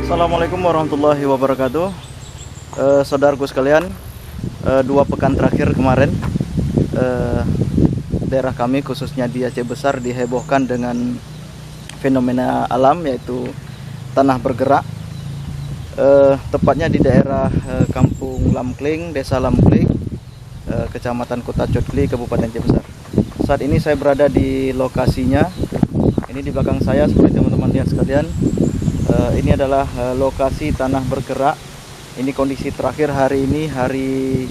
Assalamualaikum warahmatullahi wabarakatuh. Saudaraku sekalian, 2 pekan terakhir kemarin daerah kami khususnya di Aceh Besar dihebohkan dengan fenomena alam yaitu tanah bergerak, tepatnya di daerah Kampung Lamkling, Desa Lamkling, Kecamatan Kota Cotli, Kabupaten Aceh Besar. Saat ini saya berada di lokasinya. Ini di belakang saya seperti teman-teman lihat sekalian. Ini adalah lokasi tanah bergerak. Ini kondisi terakhir hari ini, hari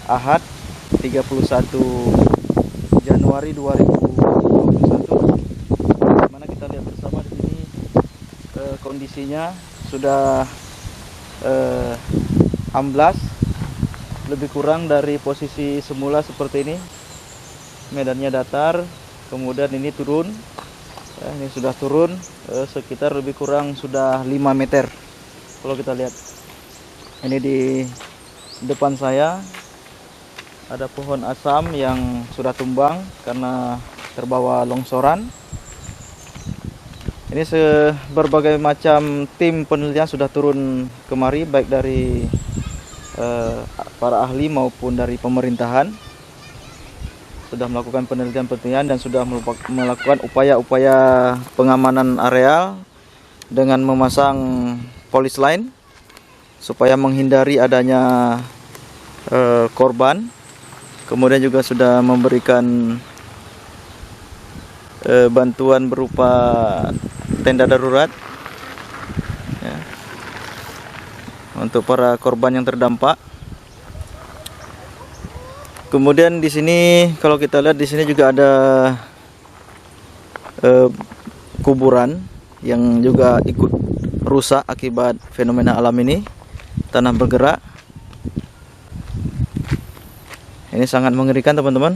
Ahad 31 Januari 2021. Mana kita lihat bersama di sini kondisinya sudah amblas, lebih kurang dari posisi semula seperti ini. Medannya datar, kemudian ini turun. Ini sudah turun sekitar lebih kurang sudah 5 meter. Kalau kita lihat, ini di depan saya ada pohon asam yang sudah tumbang karena terbawa longsoran. Ini berbagai macam tim penelitian sudah turun kemari, baik dari para ahli maupun dari pemerintahan. Sudah melakukan penelitian dan sudah melakukan upaya-upaya pengamanan areal dengan memasang polis line supaya menghindari adanya korban. Kemudian juga sudah memberikan bantuan berupa tenda darurat ya, untuk para korban yang terdampak. Kemudian di sini kalau kita lihat di sini juga ada kuburan yang juga ikut rusak akibat fenomena alam ini, tanah bergerak. Ini sangat mengerikan teman-teman.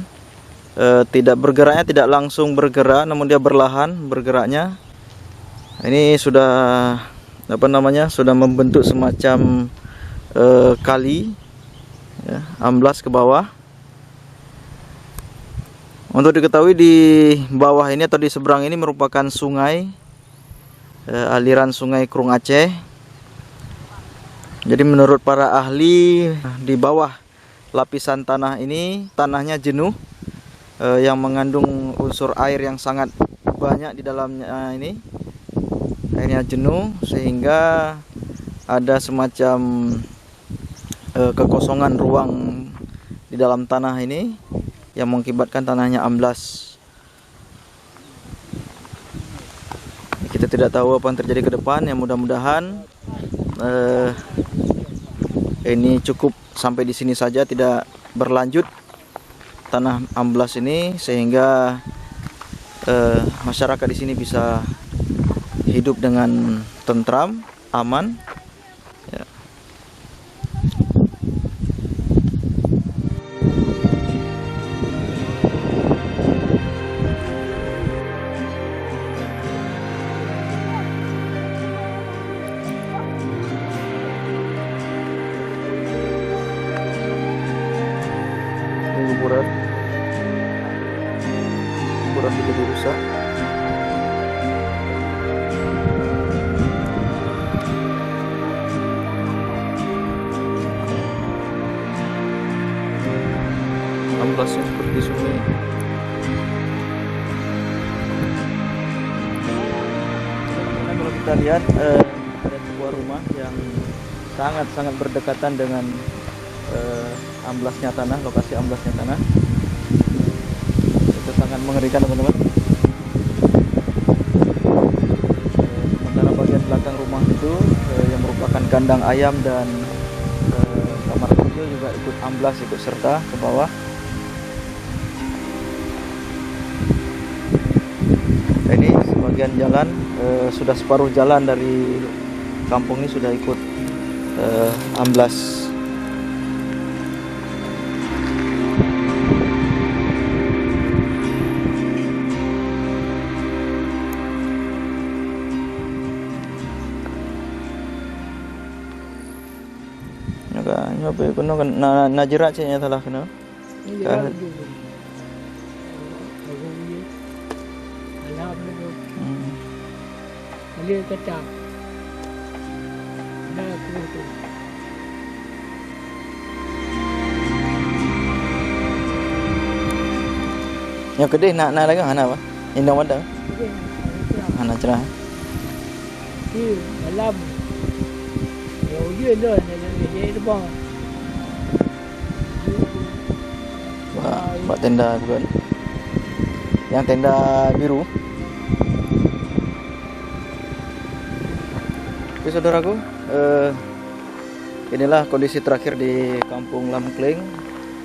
Tidak bergeraknya, tidak langsung bergerak, namun dia berlahan bergeraknya. Ini sudah sudah membentuk semacam kali ya, amblas ke bawah. Untuk diketahui di bawah ini atau di seberang ini merupakan sungai, aliran sungai Krung Aceh. Jadi menurut para ahli, di bawah lapisan tanah ini tanahnya jenuh, yang mengandung unsur air yang sangat banyak di dalamnya ini. Airnya jenuh sehingga ada semacam kekosongan ruang di dalam tanah ini yang mengakibatkan tanahnya amblas. Kita tidak tahu apa yang terjadi ke depan. Yang mudah-mudahan ini cukup sampai di sini saja, tidak berlanjut tanah amblas ini, sehingga masyarakat di sini bisa hidup dengan tentram, aman. Ya. Kuburan juga dirusak. Amblasnya seperti sungai. Nah, kalau kita lihat ada sebuah rumah yang sangat berdekatan dengan amblasnya tanah, lokasi amblasnya tanah. Itu sangat mengerikan teman-teman. Sementara bagian belakang rumah itu yang merupakan kandang ayam dan kamar kecil juga ikut amblas, ikut serta ke bawah. Ini sebagian jalan, sudah separuh jalan dari kampung ini sudah ikut amblas. Nyoba kuno kan najerak ceknya salah kena. Iya. Dia kecap. tu. Yang kedih nak lagi mana apa? Indong ada. Okey, Mana cerah. di dalam ya ujung tu dia depan. Buat tenda bukan. Yang tenda biru. Oke saudaraku, inilah kondisi terakhir di Kampung Lamkling,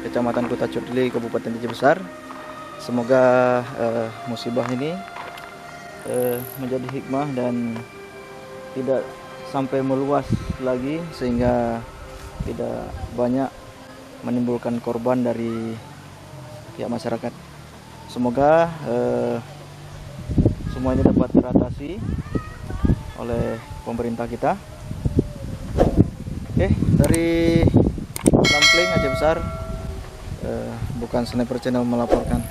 Kecamatan Kota Cudli, Kabupaten Aceh Besar. Semoga musibah ini menjadi hikmah dan tidak sampai meluas lagi sehingga tidak banyak menimbulkan korban dari pihak masyarakat. Semoga semuanya dapat teratasi oleh pemerintah kita. Oke, dari Lamkling Aceh Besar, bukan Sniper Channel melaporkan.